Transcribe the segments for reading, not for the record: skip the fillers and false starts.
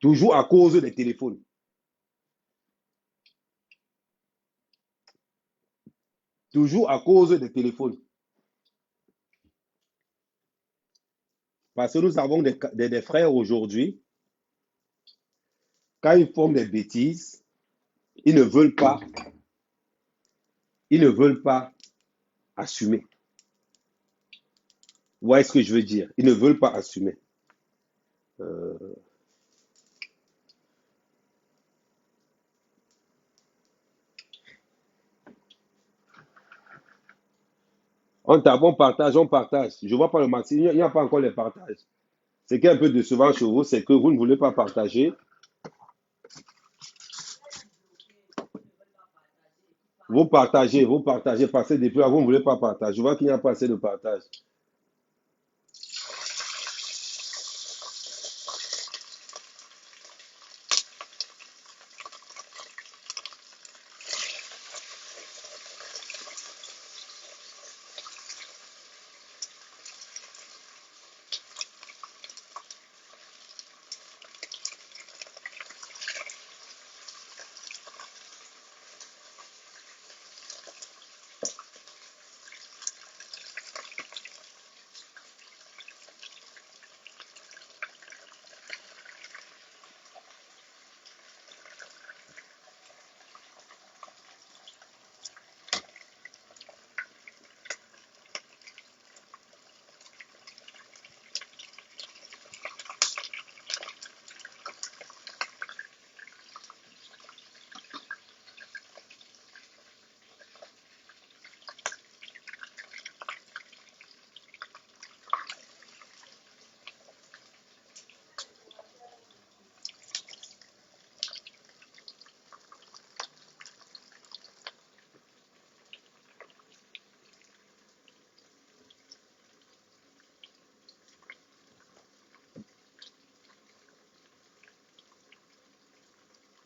Toujours à cause des téléphones. Toujours à cause des téléphones. Parce que nous avons des frères aujourd'hui, quand ils font des bêtises, ils ne veulent pas assumer. Vous voyez ce que je veux dire? Ils ne veulent pas assumer. On tape, on partage, on partage. Je ne vois pas le maximum, il n'y a pas encore les partages. Ce qui est un peu décevant chez vous, c'est que vous ne voulez pas partager. Vous partagez, passez depuis là, vous ne voulez pas partager. Je vois qu'il n'y a pas assez de partage.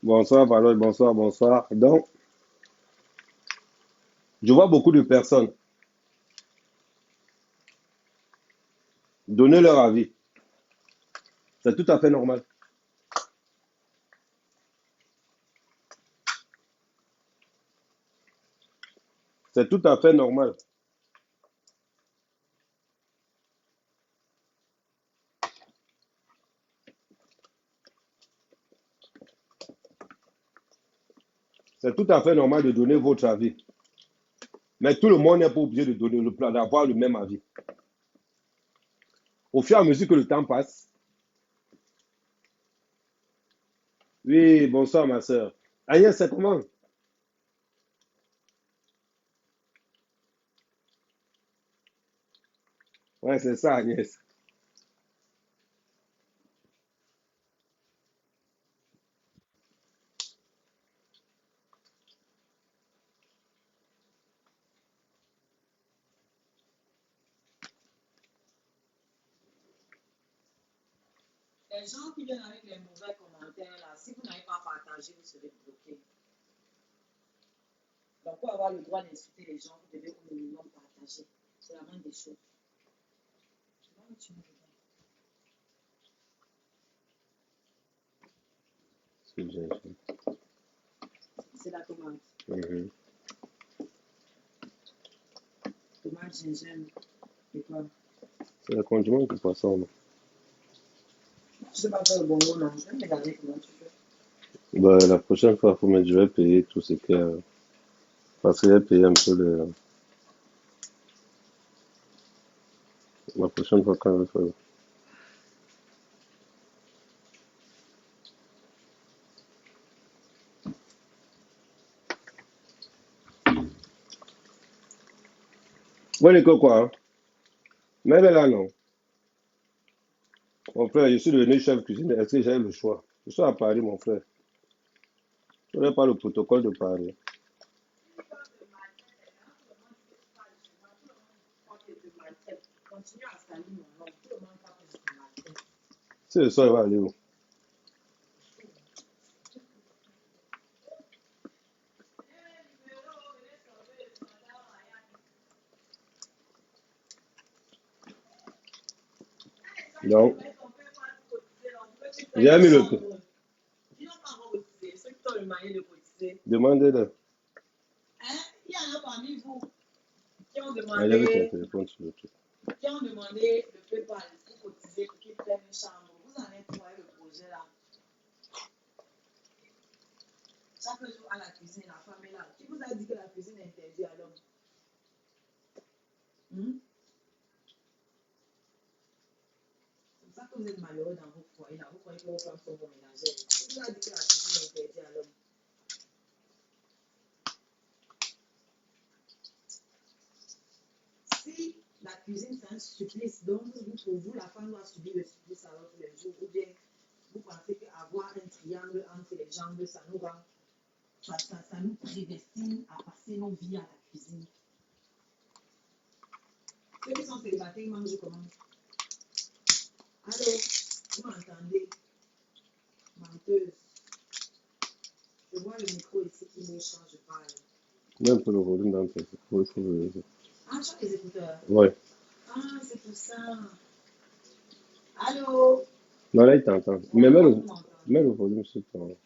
Bonsoir, Valois, bonsoir, bonsoir. Donc, je vois beaucoup de personnes donner leur avis. C'est tout à fait normal. C'est tout à fait normal. C'est tout à fait normal de donner votre avis. Mais tout le monde n'est pas obligé de donner le plan, d'avoir le même avis. Au fur et à mesure que le temps passe, oui, bonsoir ma soeur. Agnès, c'est comment? Ouais, c'est ça, Agnès. Les gens qui viennent avec les mauvais commentaires, là, si vous n'avez pas partagé, vous serez bloqué. Donc, pour avoir le droit d'insulter les gens, vous devez au minimum partager. C'est la moindre des choses. C'est la tomate. Tomate, gingembre. Et quoi? C'est le condiment qui passe en. Je sais pas faire le bonbon, non. Je vais me regarder comment tu fais. Bah, la prochaine fois, je vais payer tout ce qu'il y a. Parce que j'ai payé un peu la prochaine fois quand je vais faire. Ouais, les quoi, hein? Mais elle est là, non. Mon frère, je suis devenu chef cuisinier. Est-ce que j'ai le choix? Je suis à Paris, mon frère. Je n'ai pas le protocole de Paris. Continue à salir mon nom. Tout le monde parle de tomate. C'est le soir, il va aller où? Donc, j'ai mis le. sont le moyen de cotiser. Demandez-le. Hein? Il y en a parmi vous qui ont Allez demandé, avec ton téléphone sur le truc. qui ont demandé le PayPal pour cotiser pour qu'ils prennent une chambre. Vous en êtes quoi le projet là? Chaque jour à la cuisine, la femme est là. Qui vous a dit que la cuisine est interdite à l'homme? C'est pour ça que vous êtes malheureux dans vos foyers là. Vous croyez que vos femmes sont vos ménagères. Qui vous a dit que la cuisine est interdite à l'homme? Si la cuisine c'est un supplice, donc pour vous, la femme doit subir le supplice alors tous les jours, ou bien vous pensez qu'avoir un triangle entre les jambes, ça nous rend, ça nous prédestine à passer nos vies à la cuisine. Ceux qui sont célibataires, ils mangent comment? Allô, vous m'entendez? Menteuse. Je vois le micro ici qui bouge quand je parle. Même pour le volume dans le téléphone. Ah, tu as les écouteurs? Ouais. Ah, c'est pour ça. Allô? Non, là, il t'entend. Mais mets le volume sur ton.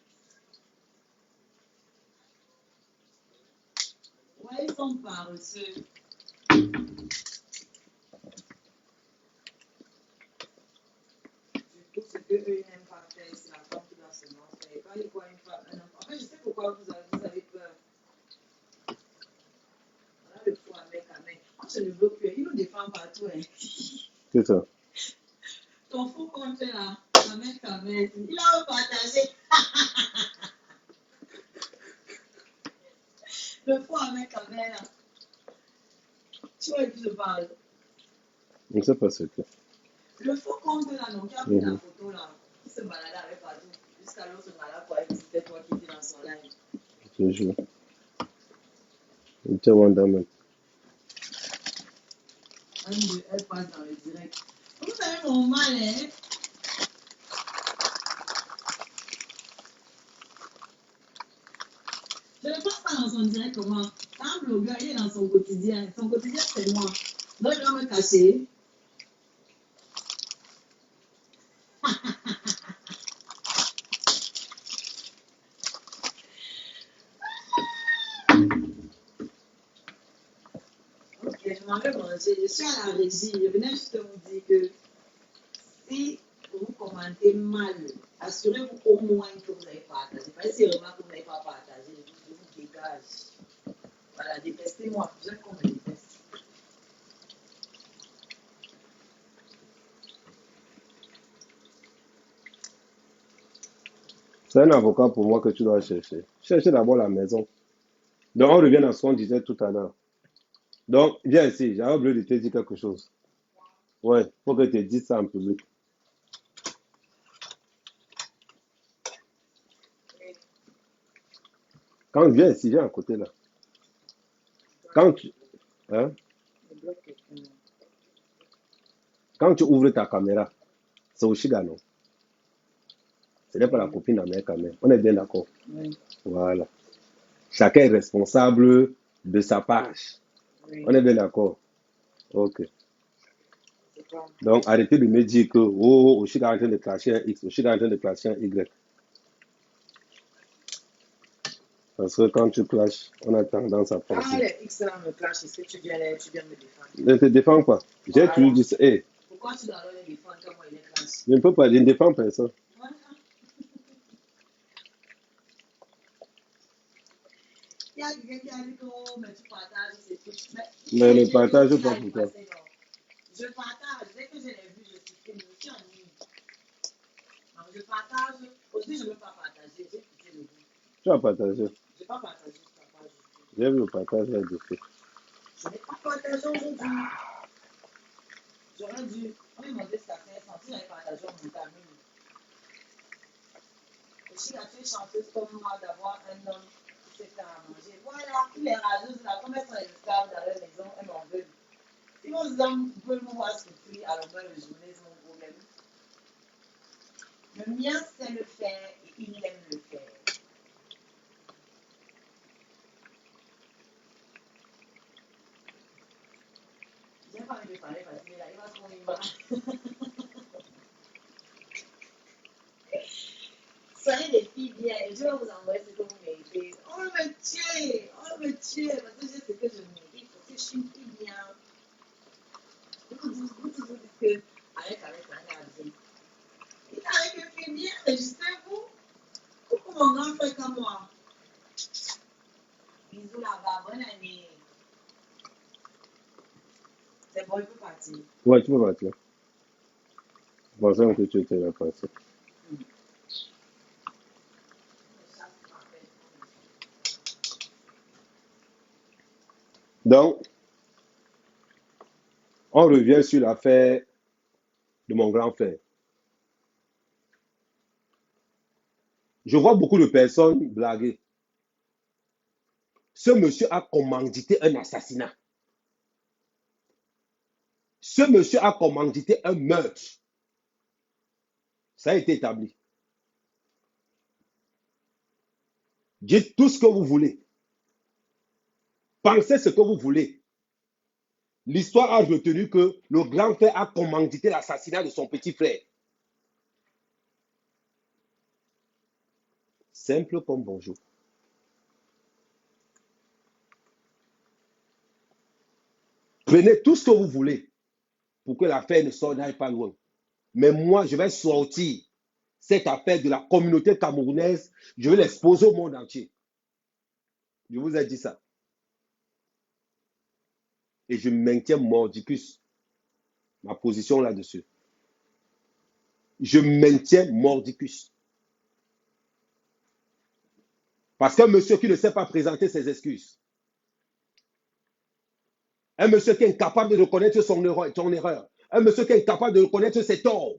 Ouais, ils sont paresseux. Du coup, ce qu'eux, ils n'aiment pas faire, c'est la femme qui doit seulement faire. Quand ils voient une femme, un enfant. En fait, je sais pourquoi vous avez peur. Voilà le fou avec la main. Moi, je ne veux plus. Il nous défend partout. Hein. C'est ça. Ton fou compte là, la main caméra. Il a partagé. Le fou avec caméra. Tu vois qui je parle? Je ne sais pas ce que. Le faux compte là, non, qui a pris la photo là, qui se baladait avec partout, jusqu'à l'autre malade pour que c'était toi qui étais dans son live. Je jure. C'est Wonderman. Elle passe dans le direct. Vous savez mon mal, hein? Je ne passe pas dans son direct comment? Quand un blogueur, il est dans son quotidien. Son quotidien, c'est moi. Donc, je dois me cacher. Ok, je m'en vais manger. Je suis à la régie. Je venais juste vous dire que si vous commentez mal, assurez-vous au moins que vous avez partagé. Parce que si vraiment que vous n'avez pas partagé, je vous dégage. Voilà, détestez-moi. J'aime qu'on me déteste. C'est un avocat pour moi que tu dois chercher. Cherchez d'abord la maison. Donc, on revient à ce qu'on disait tout à l'heure. Donc, viens ici. J'avais oublié de te dire quelque chose. Ouais, faut que tu te dises ça en public. Quand viens ici, viens à côté là. Quand tu, hein, quand tu ouvres ta caméra, c'est Oshiga, non? Ce n'est pas la copine d'Amérique, mais on est bien d'accord. Oui, Voilà. Chacun est responsable de sa page. oui, On est bien d'accord. Ok. c'est bon. Donc, arrêtez de me dire que, oh, Oshiga est en train de clasher un X, Oshiga est en train de clasher un Y. Parce que quand tu clashes, on a tendance à Quand penser. les X là me clashent, est-ce que tu viens me défendre? Ne te défends pas. J'ai Voilà. toujours dit ça. Hey, Pourquoi tu dois leur les défendre quand moi il les clash? je ne peux pas, je ne défends personne. Voilà. Il y a quelqu'un qui a dit que oh, mais tu partages ces trucs. Mais ne partage pas pour toi. Je partage. Dès que je l'ai vu, je supprime. Je suis en ligne. Donc, je partage. Aujourd'hui, je ne veux pas partager. J'ai quitté le groupe. Tu as partagé. Je n'ai pas partagé sur ta page. J'ai vu le partage là-dessus. Je n'ai pas partagé aujourd'hui. J'aurais dû. On m'a demandé ce qu'a fait. Si j'avais partagé, on montait à minuit. Aussi, tu es chanceuse comme moi d'avoir un homme qui sait faire à manger. Voilà, il est rageuse là. Comme elles sont les esclaves dans leur maison, elles m'en veulent. Si vos hommes veulent me voir souffrir à longueur de journée, c'est mon problème. Le mien sait le faire et il aime le faire. J'ai pas envie de parler parce qu'il va trop y va. Soyez des filles bien et Dieu va vous envoyer ce que vous méritez. On veut me tuer, on veut me tuer parce que j'ai ce que je mérite, parce que je suis une fille bien. Vous toujours dites que avec, ça va bien. Il avec une fille bien, enregistrez-vous. Coucou mon grand frère comme moi. Bisous là-bas, bonne année. C'est bon, il peut partir. Ouais, tu peux partir. Je pensais que tu étais là passé. Donc, on revient sur l'affaire de mon grand frère. Je vois beaucoup de personnes blaguer. Ce monsieur a commandité un assassinat. Ce monsieur a commandité un meurtre. Ça a été établi. Dites tout ce que vous voulez. Pensez ce que vous voulez. L'histoire a retenu que le grand frère a commandité l'assassinat de son petit frère. Simple comme bonjour. Prenez tout ce que vous voulez pour que l'affaire ne n'aille pas loin. Mais moi, je vais sortir cette affaire de la communauté camerounaise. Je vais l'exposer au monde entier. Je vous ai dit ça. Et je maintiens mordicus ma position là-dessus. Je maintiens mordicus. Parce qu'un monsieur qui ne sait pas présenter ses excuses, un monsieur qui est incapable de reconnaître son erreur, un monsieur qui est incapable de reconnaître ses torts,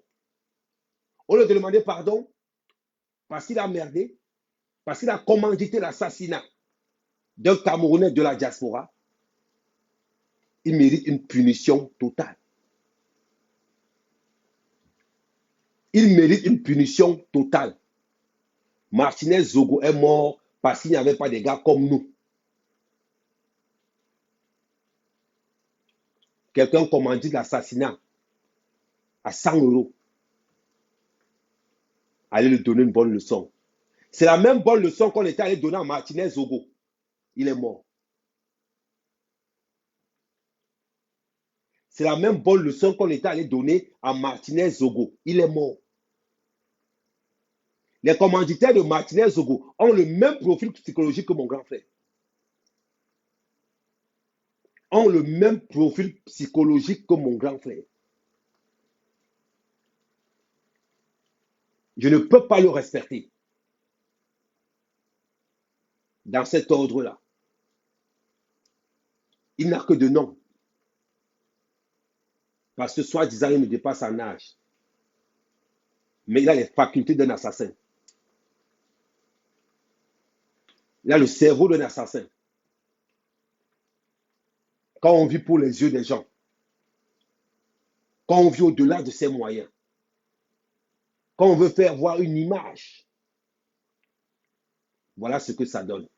au lieu de demander pardon, parce qu'il a merdé, parce qu'il a commandité l'assassinat d'un Camerounais de la diaspora, il mérite une punition totale. Il mérite une punition totale. Martinez Zogo est mort parce qu'il n'y avait pas de gars comme nous. Quelqu'un commandite l'assassinat à 100 €. Allez lui donner une bonne leçon. C'est la même bonne leçon qu'on était allé donner à Martinez Zogo. Il est mort. C'est la même bonne leçon qu'on était allé donner à Martinez Zogo. Il est mort. Les commanditaires de Martinez Zogo ont le même profil psychologique que mon grand frère. Ont le même profil psychologique que mon grand frère. Je ne peux pas le respecter dans cet ordre-là. Il n'a que de nom. Parce que soi-disant, il ne dépasse en âge. Mais il a les facultés d'un assassin. Il a le cerveau d'un assassin. Quand on vit pour les yeux des gens, quand on vit au-delà de ses moyens, quand on veut faire voir une image, voilà ce que ça donne.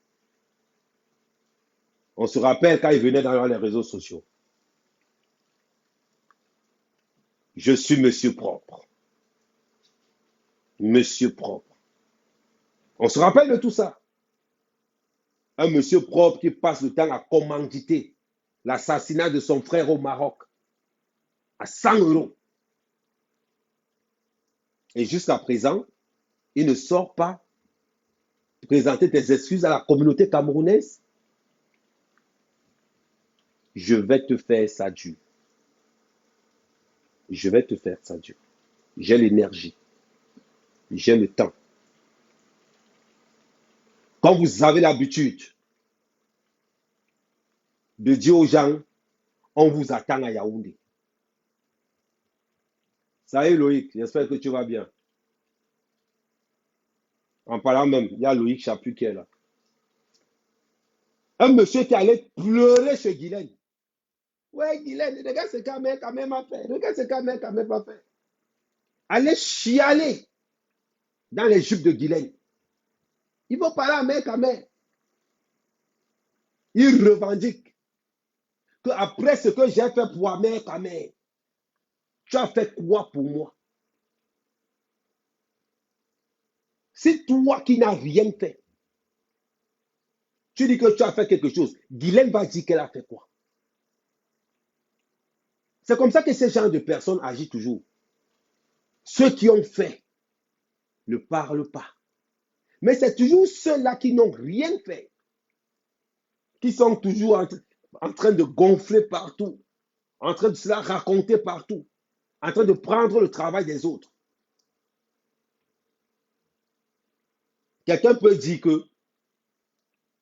On se rappelle quand il venait dans les réseaux sociaux. Je suis monsieur propre. Monsieur propre. On se rappelle de tout ça. Un monsieur propre qui passe le temps à commanditer l'assassinat de son frère au Maroc à 100 €. Et jusqu'à présent, il ne sort pas présenter tes excuses à la communauté camerounaise. Je vais te faire ça dur. Je vais te faire ça dur. J'ai l'énergie. J'ai le temps. Quand vous avez l'habitude de dire aux gens, on vous attend à Yaoundé. Salut Loïc, j'espère que tu vas bien. En parlant même, il y a Loïc Chapu qui est là. Un monsieur qui allait pleurer chez Guylaine. Ouais, Guylaine, regarde ce qu'Ahmed quand même a fait. Regarde ce qu'Ahmed quand même a fait. Allez chialer dans les jupes de Guylaine. Il faut parler à Ahmed quand même. Il revendique que après ce que j'ai fait pour Ahmed quand même, tu as fait quoi pour moi? Si toi qui n'as rien fait, tu dis que tu as fait quelque chose, Guylaine va dire qu'elle a fait quoi? C'est comme ça que ces genre de personnes agissent toujours. Ceux qui ont fait ne parlent pas. Mais c'est toujours ceux-là qui n'ont rien fait, qui sont toujours en train de gonfler partout, en train de se la raconter partout, en train de prendre le travail des autres. Quelqu'un peut dire que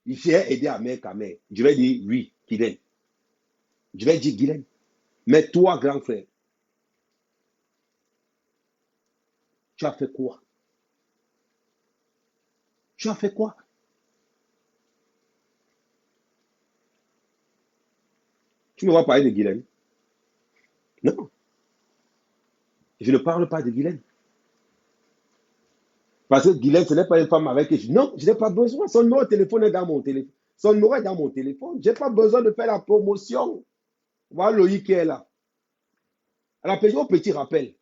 j'ai aidé à mère qu'à mère. Je vais dire oui, Guylaine. Je vais dire Guylaine. Mais toi, grand frère, tu as fait quoi? Tu as fait quoi? Tu me vas parler de Guylaine? Non, je ne parle pas de Guylaine. Parce que Guylaine, ce n'est pas une femme avec qui je... Non, je n'ai pas besoin. Son numéro de téléphone est dans mon téléphone. Son numéro est dans mon téléphone. Je n'ai pas besoin de faire la promotion. Voilà Loïc qui est là. Alors, au petit rappel,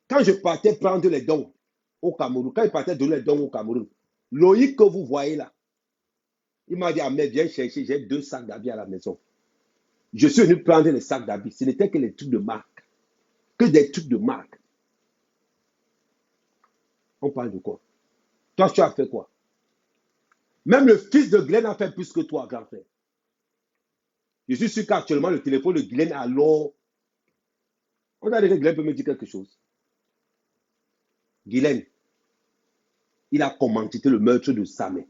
quand je partais prendre les dons au Cameroun, quand il partait donner les dons au Cameroun, Loïc que vous voyez là, il m'a dit, ah, mais viens chercher, j'ai 2 sacs d'habits à la maison. Je suis venu prendre les sacs d'habits. Ce n'était que les trucs de marque. Que des trucs de marque. On parle de quoi? Toi, tu as fait quoi? Même le fils de Glenn a fait plus que toi, grand frère. Je suis sûr qu'actuellement, le téléphone de Glenn, alors, on a dit que Glenn peut me dire quelque chose. Glenn, il a commenté le meurtre de Samé.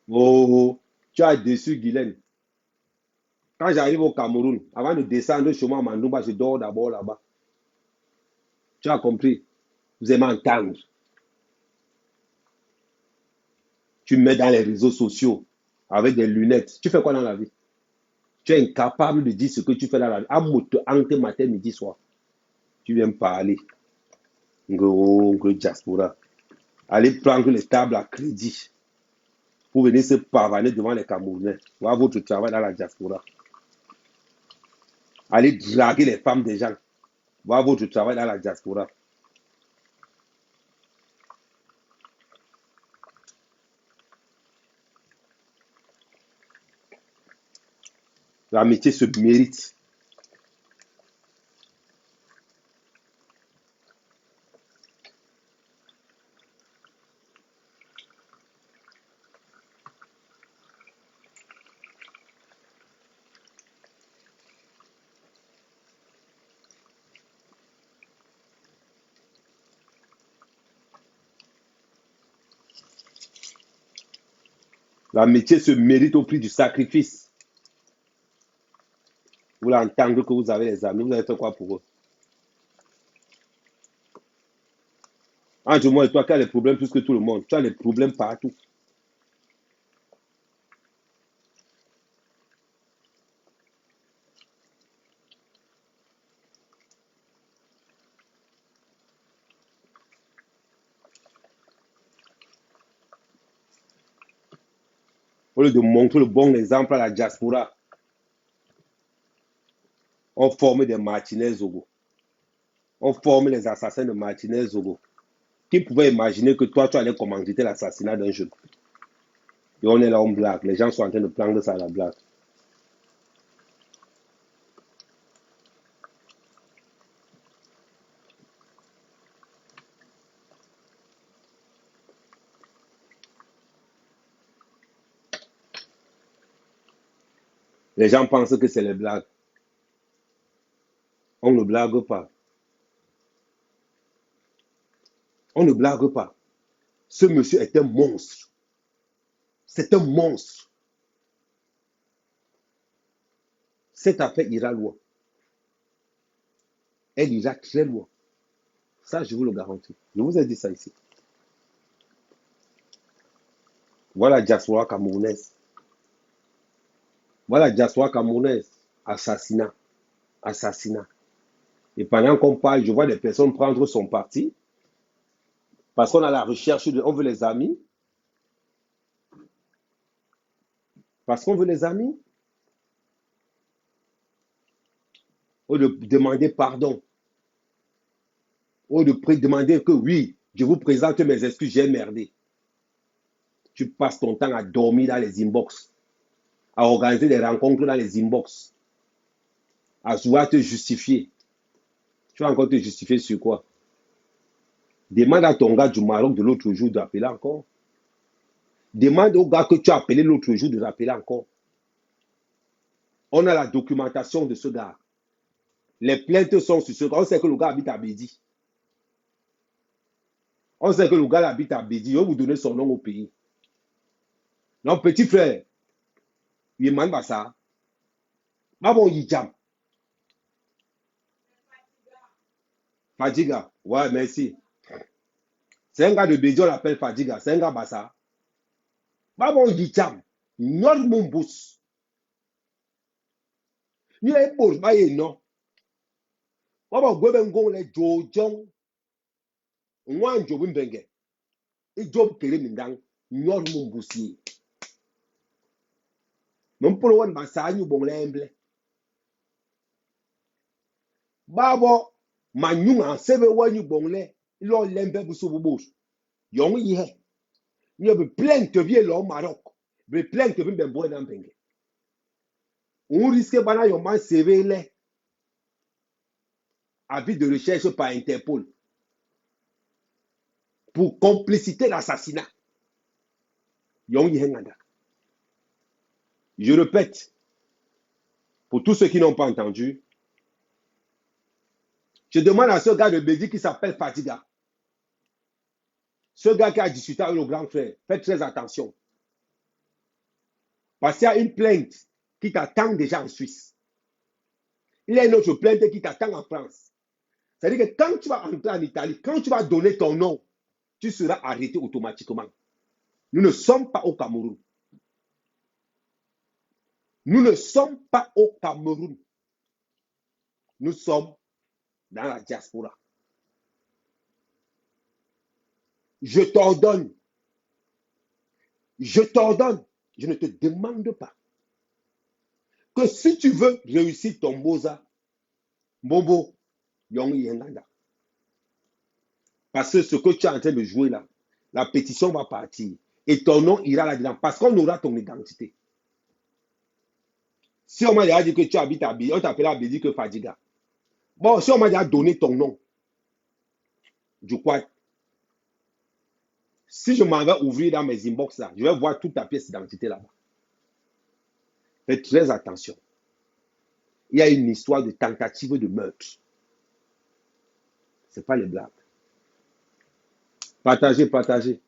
Oh, tu as déçu Guylaine. Quand j'arrive au Cameroun, avant de descendre chez moi à Mandouba, je dors d'abord là-bas. Tu as compris? Vous aimez entendre. Tu mets dans les réseaux sociaux avec des lunettes. Tu fais quoi dans la vie? Tu es incapable de dire ce que tu fais dans la vie. Amoute, ante, matin, midi, soir. Tu viens me parler. Ngo diaspora. Allez prendre les tables à crédit pour venir se pavaner devant les Camerounais. Voir votre travail dans la diaspora. Allez draguer les femmes des gens. Voir votre travail dans la diaspora. L'amitié se mérite. L'amitié se mérite au prix du sacrifice. Vous l'entendez que vous avez les amis, vous avez fait quoi pour eux? Entre moi et toi, qui as les problèmes plus que tout le monde? Tu as les problèmes partout. Au lieu de montrer le bon exemple à la diaspora, on forme des Martinez Zogo. On forme les assassins de Martinez Zogo. Qui pouvait imaginer que toi, tu allais commanditer l'assassinat d'un jeune? Et on est là, on blague. Les gens sont en train de prendre ça à la blague. Les gens pensent que c'est les blagues. On ne blague pas. On ne blague pas. Ce monsieur est un monstre. C'est un monstre. Cette affaire ira loin. Elle ira très loin. Ça, je vous le garantis. Je vous ai dit ça ici. Voilà la diaspora camerounaise. Voilà la diaspora camerounaise. Assassinat. Assassinat. Et pendant qu'on parle, je vois des personnes prendre son parti parce qu'on a la recherche, on veut les amis. Parce qu'on veut les amis. Au lieu de demander pardon. Ou de demander que oui, je vous présente mes excuses, j'ai merdé. Tu passes ton temps à dormir dans les inbox, à organiser des rencontres dans les inbox, à vouloir te justifier. Tu vas encore te justifier sur quoi? Demande à ton gars du Maroc de l'autre jour d'appeler encore. Demande au gars que tu as appelé l'autre jour de l'appeler encore. On a la documentation de ce gars. Les plaintes sont sur ce gars. On sait que le gars habite à Bédi. On sait que le gars habite à Bédi. On va vous donner son nom au pays. Donc, petit frère, il demande pas ça. Pas bon, il jam. Fadiga. Ouais, merci. C'est un gars de Bédi, on l'appelle Fadiga. C'est un gars Bassa. Pas bon, il jam. Non, mon boss. Ni a boss, ba ye non. Pas bon, gwebe ngong le jojong. Nwan jobu mbenge. E job kere mindang. Non, mon bossi. Non, pour le one Bassa, nous bon l'emble. Babo, manyunga, sebe wanyu bon le. Lo lembe busu bubos. Yong yi he. Ni be plainte vie lo Maroc. Be plainte be boy na mbenge. On risque bana yo man CV le. Avis de recherche par Interpol. Pour complicité d'assassinat. Yong yi he ngada. Je répète, pour tous ceux qui n'ont pas entendu, je demande à ce gars de Bédi qui s'appelle Fatiga. Ce gars qui a discuté avec le grand frère, faites très attention. Parce qu'il y a une plainte qui t'attend déjà en Suisse. Il y a une autre plainte qui t'attend en France. C'est-à-dire que quand tu vas entrer en Italie, quand tu vas donner ton nom, tu seras arrêté automatiquement. Nous ne sommes pas au Cameroun. Nous ne sommes pas au Cameroun. Nous sommes dans la diaspora. Je t'ordonne. Je t'ordonne. Je ne te demande pas que si tu veux réussir ton Moza, Bobo, Yong Yenganda. Parce que ce que tu es en train de jouer là, la pétition va partir. Et ton nom ira là-dedans. Parce qu'on aura ton identité. Si on m'a déjà dit que tu habites à Bédi, on t'appellera Bédi que Fadiga. Bon, si on m'a déjà donné ton nom, je crois. Si je m'en vais ouvrir dans mes inbox là, je vais voir toute ta pièce d'identité là-bas. Faites très attention. Il y a une histoire de tentative de meurtre. Ce n'est pas les blagues. Partagez, partagez.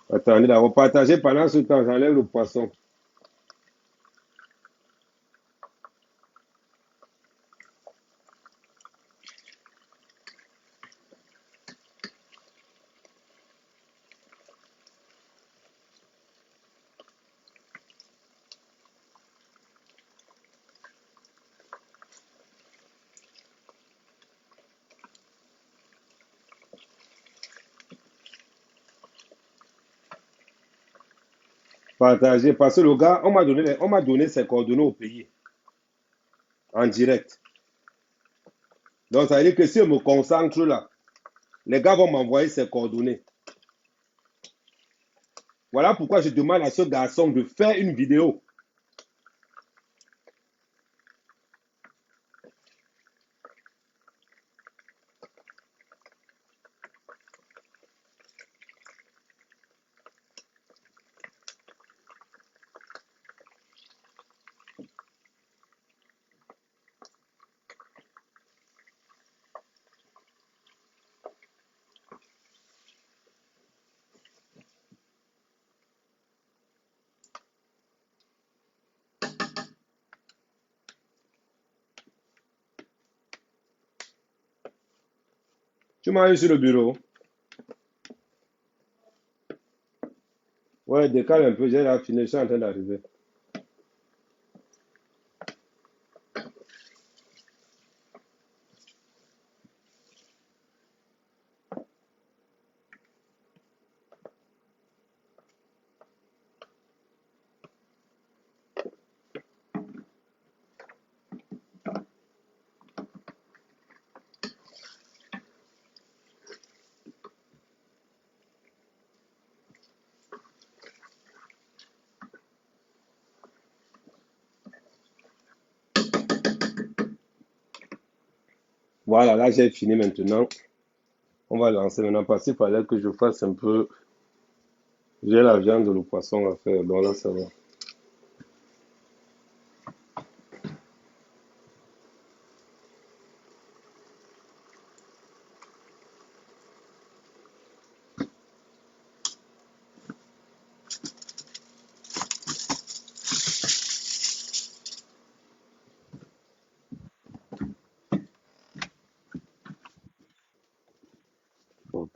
Attendez, là, partagez pendant ce temps, j'enlève le poisson. Partagez, parce que le gars, on m'a donné ses coordonnées au pays, en direct. Donc, ça veut dire que si je me concentre là, les gars vont m'envoyer ses coordonnées. Voilà pourquoi je demande à ce garçon de faire une vidéo. Tu m'as eu sur le bureau. Ouais, décale un peu, j'ai la fini, je suis en train d'arriver. Voilà, là j'ai fini maintenant. On va lancer maintenant parce qu'il fallait que je fasse un peu. J'ai la viande, le poisson à faire, donc là ça va. Ok.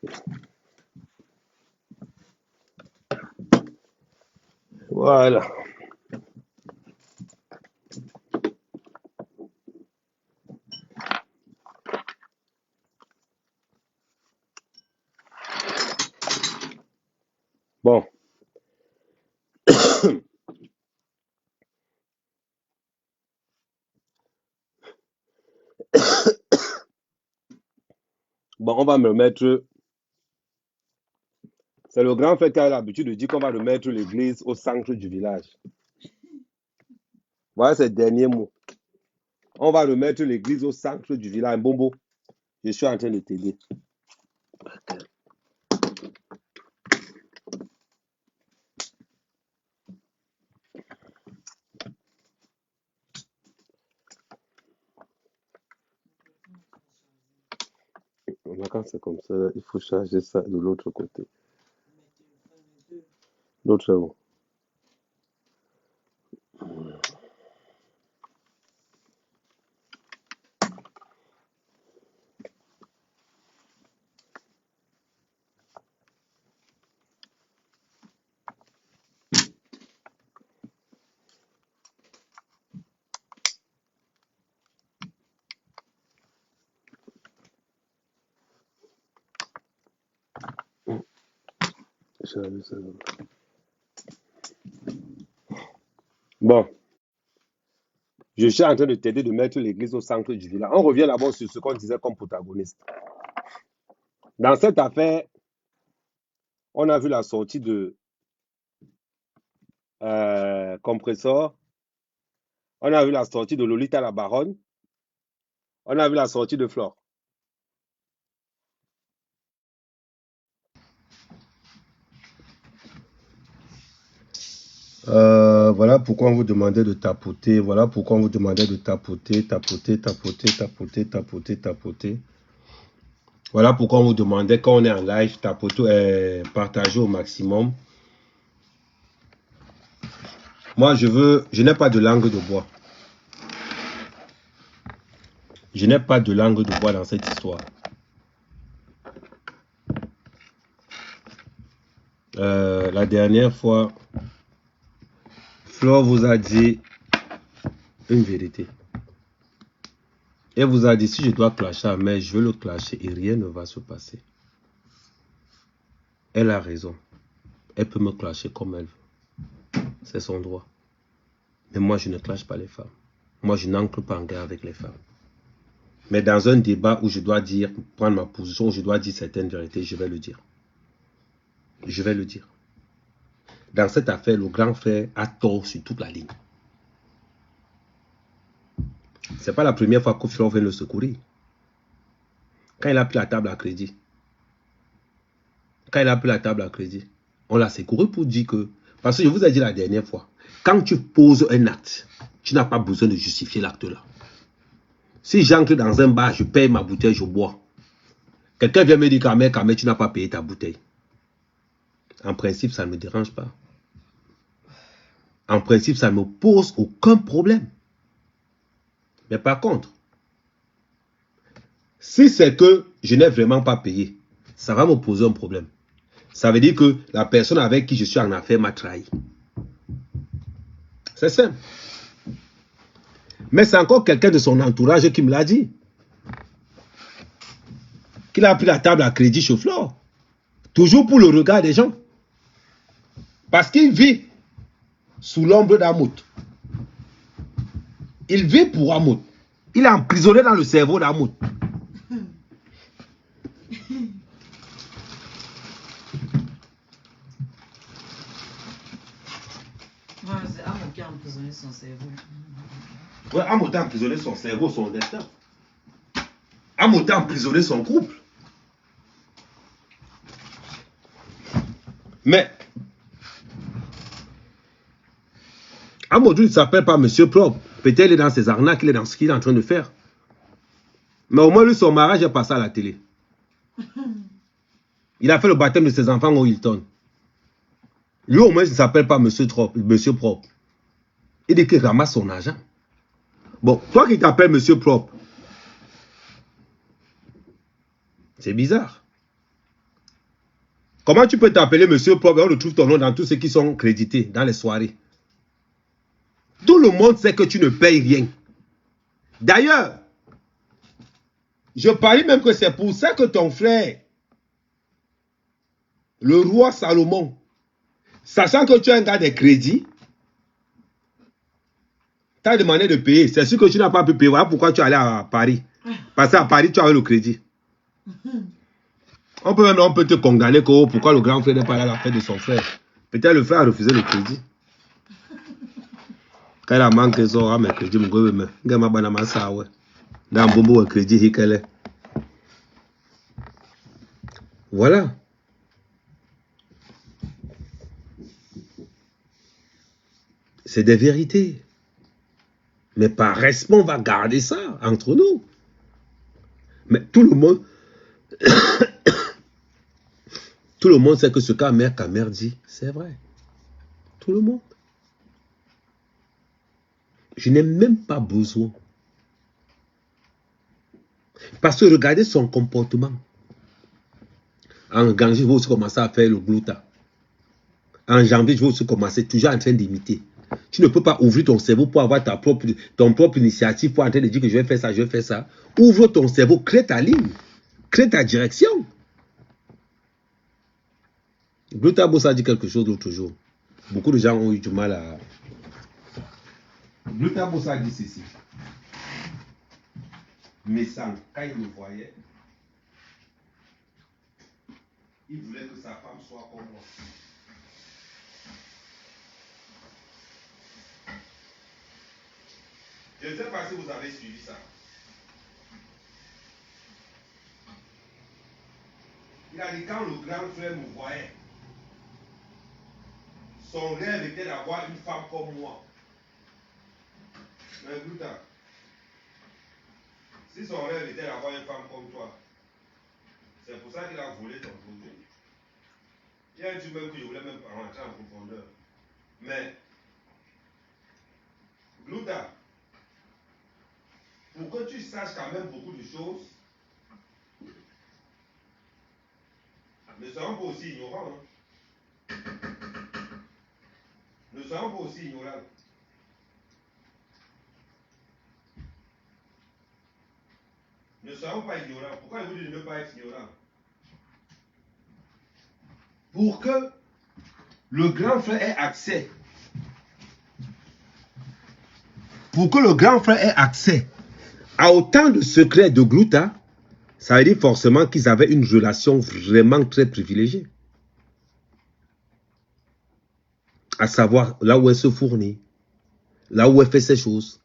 Voilà. Bon. Bon, on va me mettre. C'est le grand frère qui a l'habitude de dire qu'on va remettre l'église au centre du village. Voilà ces derniers mots. On va remettre l'église au centre du village. Bombo, je suis en train de t'aider. Quand c'est comme ça, il faut charger ça de l'autre côté. L'autre où? Charger ça là. Bon, je suis en train de t'aider de mettre l'église au centre du village. On revient d'abord sur ce qu'on disait comme protagoniste. Dans cette affaire, on a vu la sortie de Compressor, on a vu la sortie de Lolita la Baronne, on a vu la sortie de Flore. Voilà pourquoi on vous demandait de tapoter. Voilà pourquoi on vous demandait de tapoter, tapoter, tapoter, tapoter, tapoter, tapoter. Voilà pourquoi on vous demandait quand on est en live, tapoter, partager au maximum. Moi, je n'ai pas de langue de bois. Je n'ai pas de langue de bois dans cette histoire. La dernière fois, Flore vous a dit une vérité. Elle vous a dit, si je dois clasher à mais je veux le clasher et rien ne va se passer. Elle a raison. Elle peut me clasher comme elle veut. C'est son droit. Mais moi, je ne clash pas les femmes. Moi, je n'ancre pas en guerre avec les femmes. Mais dans un débat où je dois dire, prendre ma position, où je dois dire certaines vérités, je vais le dire. Je vais le dire. Dans cette affaire, le grand frère a tort sur toute la ligne. Ce n'est pas la première fois que Flore vient le secourir. Quand il a pris la table à crédit, on l'a secouru pour dire que, parce que je vous ai dit la dernière fois, quand tu poses un acte, tu n'as pas besoin de justifier l'acte là. Si j'entre dans un bar, je paye ma bouteille, je bois. Quelqu'un vient me dire, Kamel, tu n'as pas payé ta bouteille. En principe, ça ne me dérange pas. En principe, ça ne me pose aucun problème. Mais par contre, Si c'est que je n'ai vraiment pas payé, ça va me poser un problème. Ça veut dire que la personne avec qui je suis en affaire m'a trahi. C'est simple. Mais c'est encore quelqu'un de son entourage qui me l'a dit. Qu'il a pris la table à crédit chez Flore. Toujours pour le regard des gens. Parce qu'il vit sous l'ombre d'Amout. Il vit pour Amout. Il est emprisonné dans le cerveau d'Amout. C'est Amout qui a emprisonné son cerveau. Ouais, Amout a emprisonné son cerveau, son destin. Amout a emprisonné son couple. Mais Amoudou ne s'appelle pas Monsieur Propre. Peut-être il est dans ses arnaques, il est dans ce qu'il est en train de faire. Mais au moins, lui, son mariage est passé à la télé. Il a fait le baptême de ses enfants au Hilton. Lui, au moins, il ne s'appelle pas Monsieur Propre. Il dit qu'il ramasse son argent. Bon, toi qui t'appelles Monsieur Propre, c'est bizarre. Comment tu peux t'appeler Monsieur Propre et on retrouve ton nom dans tous ceux qui sont crédités dans les soirées? Tout le monde sait que tu ne payes rien. D'ailleurs, je parie même que c'est pour ça que ton frère, le roi Salomon, sachant que tu es un gars de crédit, t'a demandé de payer. C'est sûr que tu n'as pas pu payer. Voilà pourquoi tu es allé à Paris. Parce qu'à Paris, tu avais le crédit. On peut te condamner pourquoi le grand frère n'est pas allé à la fête de son frère. Peut-être le frère a refusé le crédit. Quand il a manqué ça, mais crédit, mon gars, il m'a banama ça, ouais. Dans un bon crédit, il est. Voilà. C'est des vérités. Mais par respect, on va garder ça entre nous. Mais tout le monde, tout le monde sait que ce qu'Amer dit, c'est vrai. Tout le monde. Je n'ai même pas besoin. Parce que regardez son comportement. En janvier, je vais aussi commencer à faire le glouta. En janvier, je vais aussi commencer toujours en train d'imiter. Tu ne peux pas ouvrir ton cerveau pour avoir ton propre initiative, pour en train de dire que je vais faire ça, je vais faire ça. Ouvre ton cerveau, crée ta ligne, crée ta direction. Glouta Bossa dit quelque chose l'autre jour. Beaucoup de gens ont eu du mal à... Glouta Bossa dit ceci. Mais sans, quand il me voyait, il voulait que sa femme soit comme moi. Je ne sais pas si vous avez suivi ça. Il a dit quand le grand frère me voyait, son rêve était d'avoir une femme comme moi. Mais Glouta, si son rêve était d'avoir une femme comme toi, c'est pour ça qu'il a volé ton projet. Il y a un truc même que je voulais même pas rentrer en profondeur. Mais, Glouta, pour que tu saches quand même beaucoup de choses, ne soyons pas aussi ignorants. Hein. Ne soyons pas aussi ignorants. Ne soyons pas ignorants. Pourquoi il vous dit de ne pas être ignorant? Pour que le grand frère ait accès. Pour que le grand frère ait accès à autant de secrets de Glouta, ça veut dire forcément qu'ils avaient une relation vraiment très privilégiée. À savoir là où elle se fournit, là où elle fait ses choses.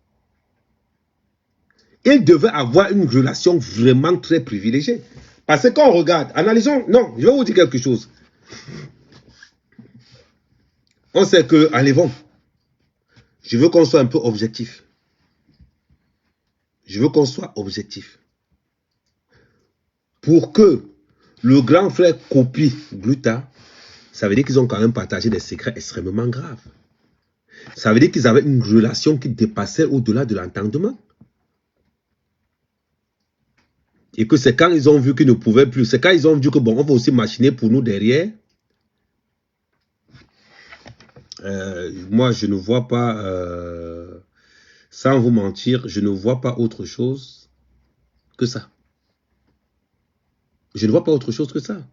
Il devait avoir une relation vraiment très privilégiée. Parce que quand on regarde, analysons, non, je vais vous dire quelque chose. On sait que, enlevons, je veux qu'on soit un peu objectif. Je veux qu'on soit objectif. Pour que le grand frère copie Glouta, ça veut dire qu'ils ont quand même partagé des secrets extrêmement graves. Ça veut dire qu'ils avaient une relation qui dépassait au-delà de l'entendement. Et que c'est quand ils ont vu qu'ils ne pouvaient plus, c'est quand ils ont vu que bon, on va aussi machiner pour nous derrière. Moi, je ne vois pas, sans vous mentir, je ne vois pas autre chose que ça. Je ne vois pas autre chose que ça.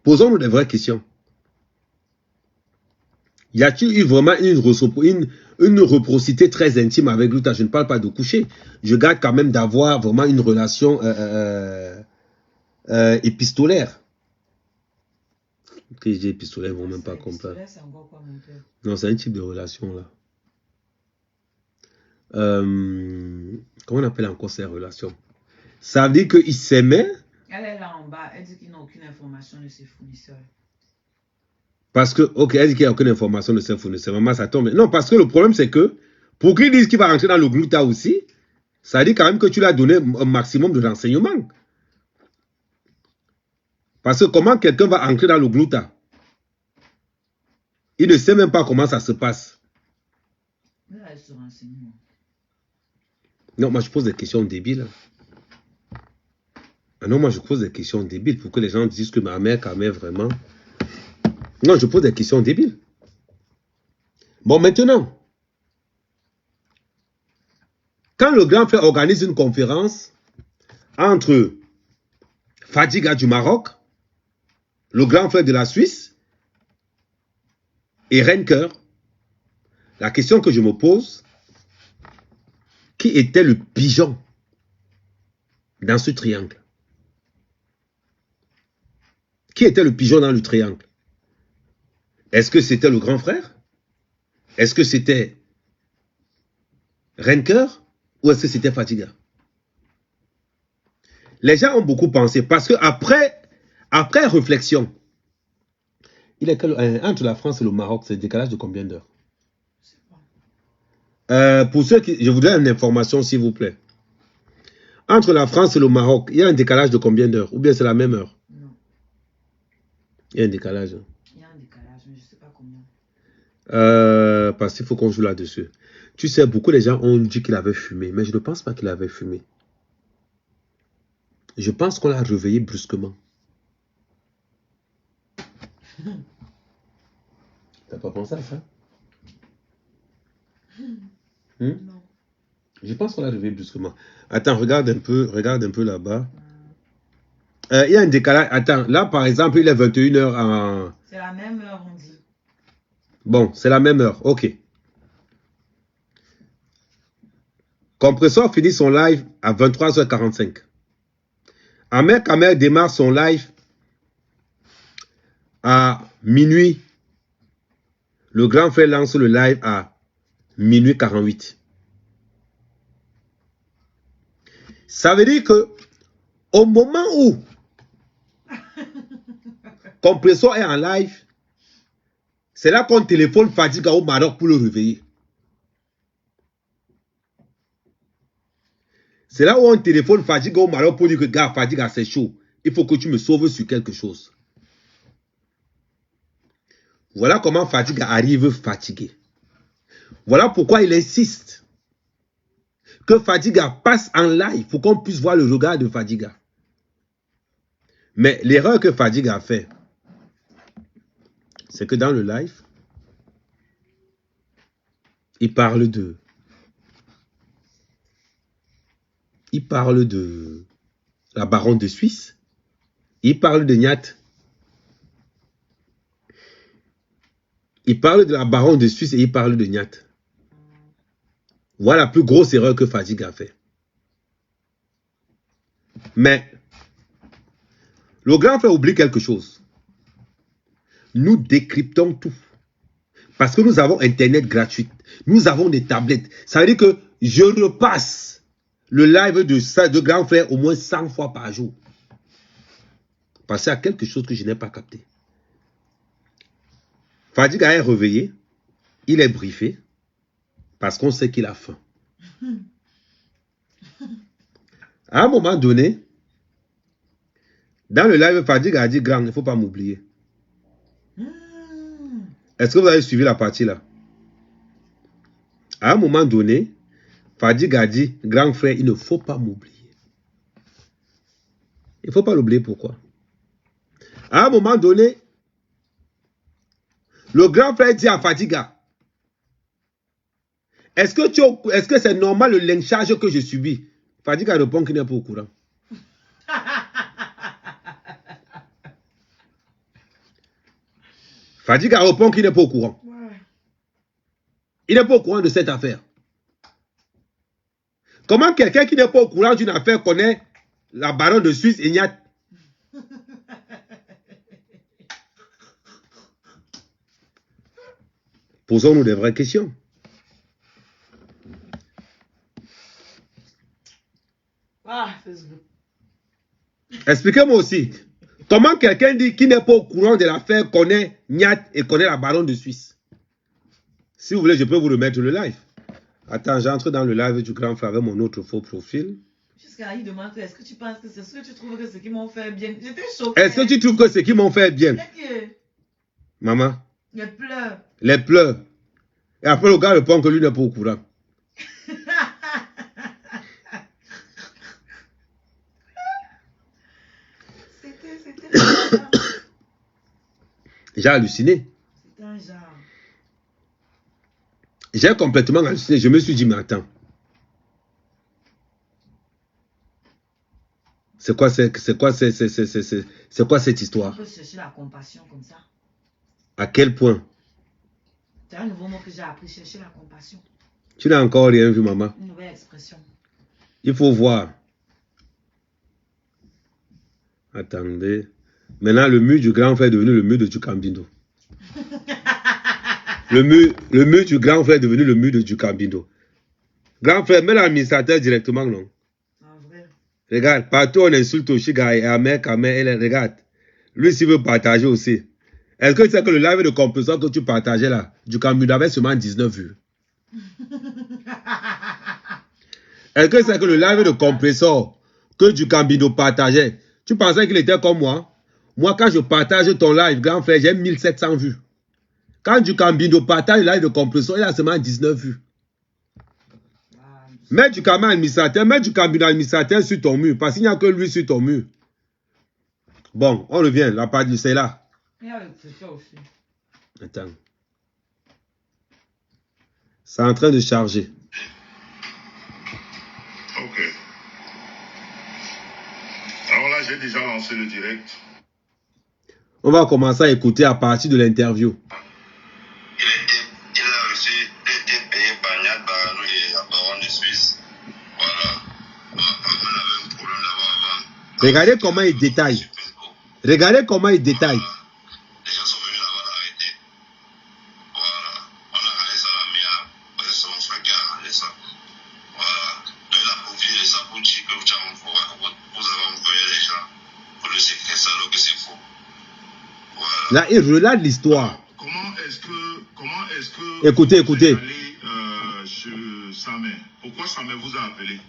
Posons-nous des vraies questions. Y a-t-il eu vraiment une réciprocité très intime avec Luta? Je ne parle pas de coucher. Je garde quand même d'avoir vraiment une relation épistolaire. Que je dis épistolaire, ils ne vont même pas comprendre. Non, c'est un type de relation là. Comment on appelle encore ces relations? Ça veut dire qu'ils s'aimaient. Elle est là en bas, elle dit qu'il n'a aucune information de ses fournisseurs. Parce que, ok, elle dit qu'il n'y a aucune information de ses fournisseurs. Maman, ça tombe. Non, parce que le problème, c'est que, pour qu'ils disent qu'il va rentrer dans le glouta aussi, ça dit quand même que tu lui as donné un maximum de renseignements. Parce que comment quelqu'un va entrer dans le glouta? Il ne sait même pas comment ça se passe. Non, moi je pose des questions débiles. Ah non, moi je pose des questions débiles pour que les gens disent que ma mère, quand même, vraiment. Non, je pose des questions débiles. Bon, maintenant, quand le grand frère organise une conférence entre Fadiga du Maroc, le grand frère de la Suisse et Renker, la question que je me pose, qui était le pigeon dans ce triangle? Qui était le pigeon dans le triangle? Est-ce que c'était le grand frère? Est-ce que c'était Renker? Ou est-ce que c'était Fadiga? Les gens ont beaucoup pensé parce que après réflexion, il est entre la France et le Maroc, c'est un décalage de combien d'heures? Pour ceux qui... Je voudrais une information, s'il vous plaît. Entre la France et le Maroc, il y a un décalage de combien d'heures? Ou bien c'est la même heure? Non. Il y a un décalage. Il y a un décalage, mais je ne sais pas combien. Parce qu'il faut qu'on joue là-dessus. Tu sais, beaucoup de gens ont dit qu'il avait fumé, mais je ne pense pas qu'il avait fumé. Je pense qu'on l'a réveillé brusquement. T'as pas pensé à ça? Non. Je pense qu'on l'a réveillé brusquement. Attends, regarde un peu là-bas. Il y a un décalage. Attends, là par exemple, il est 21h en... C'est la même heure, on dit. Bon, c'est la même heure, ok. Compressor finit son live à 23h45. Ahmed Kamer démarre son live à minuit. Le grand frère lance le live à minuit 48. Ça veut dire que au moment où Compressor est en live, c'est là qu'on téléphone Fadiga au Maroc pour le réveiller. C'est là où on téléphone Fadiga au Maroc pour dire que gars, Fadiga c'est chaud. Il faut que tu me sauves sur quelque chose. Voilà comment Fadiga arrive fatigué. Voilà pourquoi il insiste que Fadiga passe en live pour qu'on puisse voir le regard de Fadiga. Mais l'erreur que Fadiga a fait, c'est que dans le live, il parle de la baronne de Suisse, il parle de Niat. Il parle de la baronne de Suisse et il parle de Niat. Voilà la plus grosse erreur que Fadiga a fait. Mais le grand frère oublie quelque chose. Nous décryptons tout. Parce que nous avons Internet gratuit. Nous avons des tablettes. Ça veut dire que je repasse le live de grand frère au moins 100 fois par jour. Parce qu'il y a quelque chose que je n'ai pas capté. Fadiga est réveillé. Il est briefé. Parce qu'on sait qu'il a faim. À un moment donné, dans le live, Fadiga a dit, grand, il ne faut pas m'oublier. Est-ce que vous avez suivi la partie là? À un moment donné, Fadiga a dit, grand frère, il ne faut pas m'oublier. Il ne faut pas l'oublier pourquoi. À un moment donné, le grand frère dit à Fadiga, est-ce que c'est normal le lynchage que je subis? Fadiga répond qu'il n'est pas au courant. Fadiga répond qu'il n'est pas au courant. Il n'est pas au courant de cette affaire. Comment quelqu'un qui n'est pas au courant d'une affaire connaît la baronne de Suisse et Niat? Posons-nous des vraies questions. Ah, Facebook. Expliquez-moi aussi. Comment quelqu'un dit qui n'est pas au courant de l'affaire connaît Niat et connaît la baronne de Suisse? Si vous voulez, je peux vous remettre le live. Attends, j'entre dans le live du grand frère avec mon autre faux profil. Jusqu'à il demande, est-ce que tu penses que c'est ce que tu trouves que c'est qui m'ont fait bien? J'étais choquée. Est-ce que tu trouves que c'est qui m'ont fait bien? Maman? Les pleurs. Les pleurs. Et après, le gars répond que lui n'est pas au courant. J'ai halluciné. C'était un genre. J'ai complètement halluciné. Je me suis dit, mais attends. C'est quoi cette histoire? On peut chercher la compassion comme ça. À quel point? C'est un nouveau mot que j'ai appris, chercher la compassion. Tu n'as encore rien vu, maman. Une nouvelle expression. Il faut voir. Attendez. Maintenant, le mur du grand frère est devenu le mur de Ducambino. le mur du grand frère est devenu le mur de Ducambino. Grand frère, mets l'administrateur directement, non? En vrai. Regarde, partout on insulte Oshiga et Amer, regarde. Lui, s'il veut partager aussi. Est-ce que tu sais que le live de compresseur que tu partageais là, Ducambino avait seulement 19 vues? Est-ce que tu sais que le live de compresseur que Ducambino partageait, tu pensais qu'il était comme moi? Moi, quand je partage ton live, grand frère, j'ai 1700 vues. Quand Ducambino partage le live de compresseur, il a seulement 19 vues. Mets Ducambino administrateur sur ton mur, parce qu'il n'y a que lui sur ton mur. Bon, on revient, la part du c'est là. Il y a le truc aussi. Attends. C'est en train de charger. Ok. Alors là, j'ai déjà lancé le direct. On va commencer à écouter à partir de l'interview. Il a été payé par Niat Barano et la baronne de Suisse. Voilà. On avait un problème là-bas avant. Regardez comment il détaille. Regardez comment il détaille. Les gens sont venus là-bas l'arrêter. Voilà. On a arrêté ça à la MIA. C'est mon frère qui a arrêté ça. Voilà. Donc il a profité de ça pour dire que vous avez envoyé les gens pour le secret ça alors que c'est faux. Là, il relate l'histoire. Comment est-ce que Écoutez. vous êtes allé chez Samet? Pourquoi Samet vous a appelé?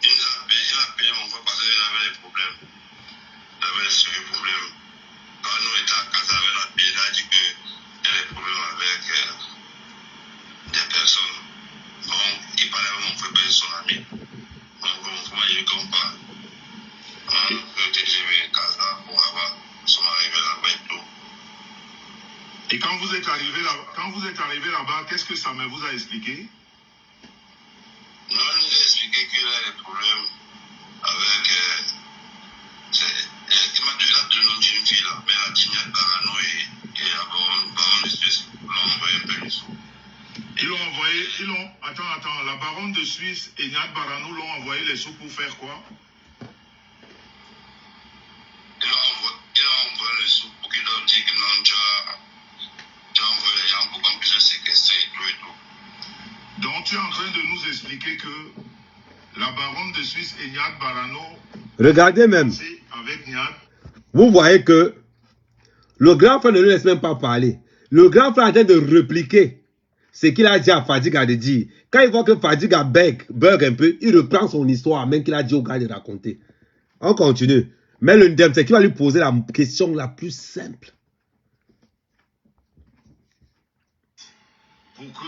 Il a appelé mon frère parce qu'il avait des problèmes. Il avait des sérieux problèmes. Quand nous étions à casa avec la paix, il a dit qu'il y a des problèmes avec des personnes. Donc, il parlait avec mon frère, ben, son ami. Donc, mon frère m'a dit qu'on parle. Je vais à casa pour avoir. Nous sommes arrivés là-bas et tout. Et quand vous êtes arrivé là-bas, qu'est-ce que Samet vous a expliqué? Non, il nous a expliqué qu'il a des problèmes avec. Il m'a déjà donné le nom d'une fille là, mais la Niat Barano et la baronne de Suisse l'ont envoyé un peu les sous. Attends, la baronne de Suisse et Niat Barano l'ont envoyé les sous pour faire quoi? Il a envoyé les sous pour qu'il leur dise que non, tu as envoyé les gens pour qu'on puisse le séquestrer et tout. Donc tu es en train de nous expliquer que la baronne de Suisse et Niat Barano. Regardez même. Avec Niat. Vous voyez que le grand frère ne le laisse même pas parler. Le grand frère est en train de répliquer ce qu'il a dit à Fadiga de dire. Quand il voit que Fadiga bug un peu, il reprend son histoire, même qu'il a dit au gars de raconter. On continue. Mais le ndem, c'est qu'il va lui poser la question la plus simple. Pour que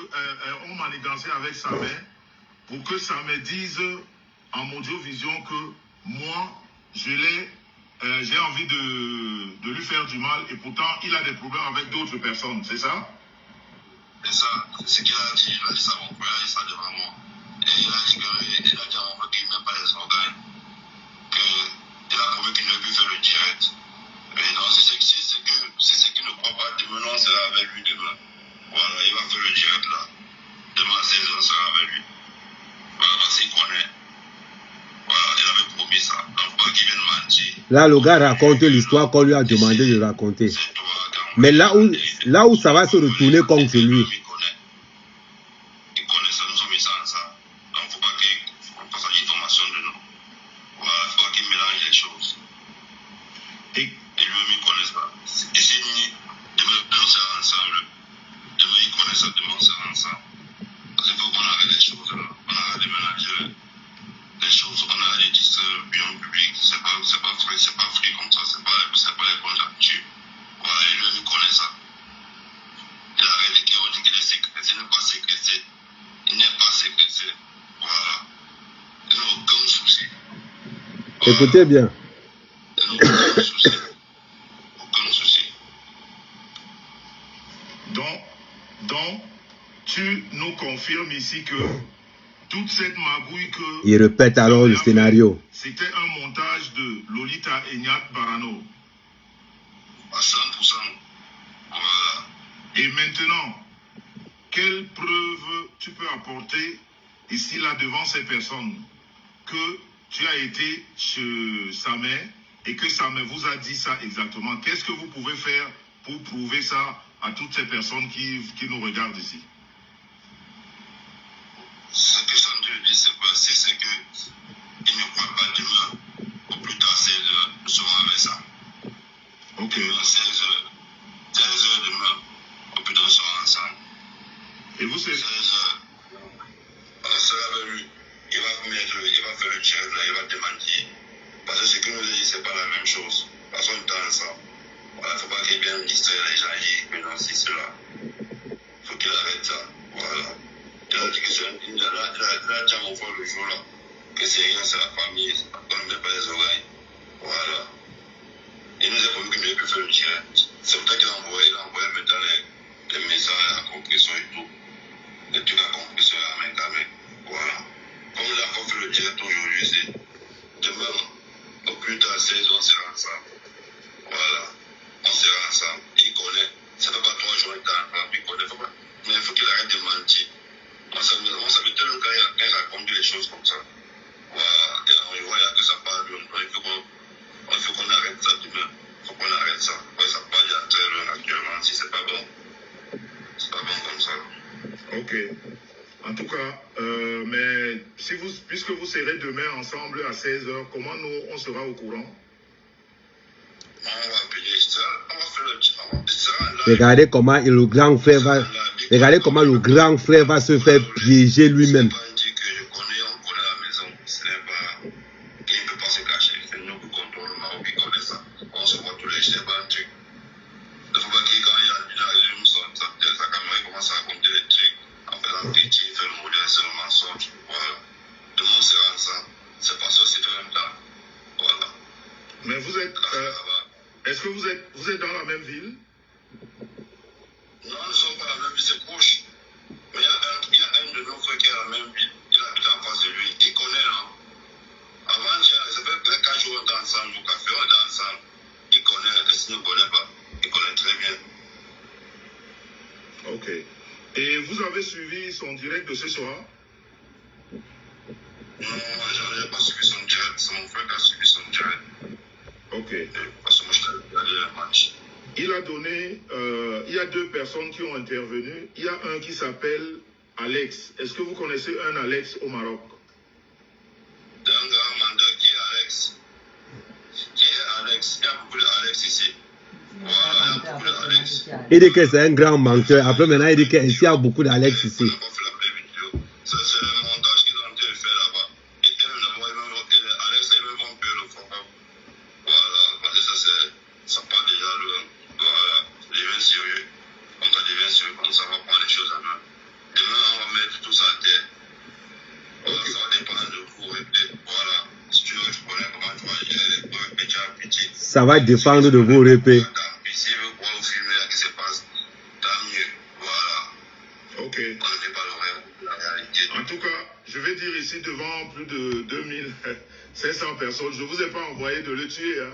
on manigancé avec Samet, pour que Samet dise en audiovision que moi, j'ai envie de lui faire du mal et pourtant il a des problèmes avec d'autres personnes, c'est ça? C'est ça, c'est ce qu'il a dit. Il a dit ça à mon frère, il a dit ça devant moi. Et il a dit qu'il a dit à mon frère qu'il n'aime pas les organes, qu'il a promis qu'il ne veut plus faire le direct. Mais non, c'est ce qu'il ne croit pas. Demain, on sera avec lui demain. Voilà, il va faire le direct là. Demain à 16h, on sera avec lui. Voilà, parce qu'il connaît. Voilà, il avait promis ça. Donc, pas qu'il vienne mentir. Là, le gars raconte l'histoire qu'on lui a demandé de raconter. Mais là où ça va se retourner contre lui. Il connaît ça, nous sommes mis ça. Donc, il ne faut pas qu'il passe l'information de nous. Voilà, il ne faut pas qu'il mélange les choses. Et lui-même, il connaît ça. Et si demain, on sera ensemble. Demain, il connaît ça, demain, on sera ensemble. Parce qu'il faut qu'on arrête les choses là. On arrête de mélanger les choses. On arrête de distraire l'opinion publique. C'est pas free comme ça. C'est pas les bonnes habitudes. Voilà, et lui-même, il connaît ça. Il arrête de dire, on dit qu'il est sécrété. Il n'est pas sécrété. Il n'est pas sécrété. Voilà. Il n'a aucun souci. Voilà. Écoutez bien. Il n'a aucun souci. Aucun souci. Donc, tu nous confirmes ici que toute cette magouille que... Il répète alors le scénario. C'était un montage de Lolita Enyat Barano. À 100%. Voilà. Et maintenant, quelle preuve tu peux apporter ici, là, devant ces personnes, que tu as été chez sa mère et que sa mère vous a dit ça exactement? Qu'est-ce que vous pouvez faire pour prouver ça à toutes ces personnes qui nous regardent ici? Ce que ça nous dit, c'est qu'il ne croit pas demain, au plus tard 16h, nous serons avec ça. Ok. Demain, 16h demain, au plus tard, nous serons ensemble. Et vous, c'est 16h. On sera avec lui. Il va faire le direct là, il va démentir. Parce que ce qu'il nous a dit, c'est pas la même chose. Parce qu'on est ensemble. Voilà, il ne faut pas qu'il vienne distraire les gens et dire que non, c'est cela. Il faut qu'il arrête ça. Voilà. Il a dit que il a dit à mon frère le jour là, que c'est rien, c'est la famille, qu'on ne met pas les oreilles. Voilà. Il nous a promis qu'il ne devait plus faire le direct. C'est pour ça qu'il a envoyé maintenant les messages à compression et tout. Les trucs à compression à main quand même. Voilà. Comme il a encore fait le direct aujourd'hui, c'est demain, au plus tard, 16 ans, on sera ensemble. Voilà. On sera ensemble. Il connaît. Ça ne fait pas 3 jours ensemble. Il connaît. Mais il faut qu'il arrête de mentir. On savait tellement quand il raconte les choses comme ça. Voilà. Et on voit que ça parle. Il faut qu'on arrête ça demain. Il faut qu'on arrête ça. Ouais, ça parle très loin actuellement. Si c'est pas bon. C'est pas bon comme ça. Ok. En tout cas, mais puisque vous serez demain ensemble à 16h, comment nous, on sera au courant? On va appeler ça. On va faire le... Regardez comment le grand frère va se faire piéger lui-même. Mais vous êtes... est-ce que vous êtes dans la même ville? Non, nous ne sommes pas dans la même ville, c'est proche. Mais il y a un de nos frères qui est dans la même ville. Il habite en face de lui. Il connaît, hein. Avant, ça fait 4 jours on est ensemble au café, on est ensemble. Il connaît, s'il ne connaît pas, il connaît très bien. Ok. Et vous avez suivi son direct de ce soir? Non, je n'ai pas suivi son direct. C'est mon frère qui a suivi son direct. Ok. Parce que moi, je t'ai regardé le match. Il a donné, il y a 2 personnes qui ont intervenu. Il y a un qui s'appelle Alex. Est-ce que vous connaissez un Alex au Maroc? Un grand mandat. Qui est Alex? Qui est Alex? Il y a beaucoup d'Alex ici. Voilà, il y a beaucoup d'Alex. Il dit que c'est un grand menteur. Après, maintenant, il dit qu'il y a beaucoup d'Alex ici. On n'a pas fait la vraie vidéo. C'est le montage qu'ils ont en train de faire là-bas. Et Alex, il même vont payer le forum. Voilà, parce que ça part déjà voilà, devient sérieux. Quand ça devient sérieux, comme ça va prendre les choses en main. Demain, on va mettre tout ça à terre. Voilà, ça va dépendre de vous. Voilà, si tu veux, je connais comment Ça va défendre de vos répés. Si vous pouvez filmer ce qui se passe, tant mieux. Voilà. Ok. On ne fait pas la réalité. En tout cas, je vais dire ici devant plus de 2500 personnes, je ne vous ai pas envoyé de le tuer. Hein.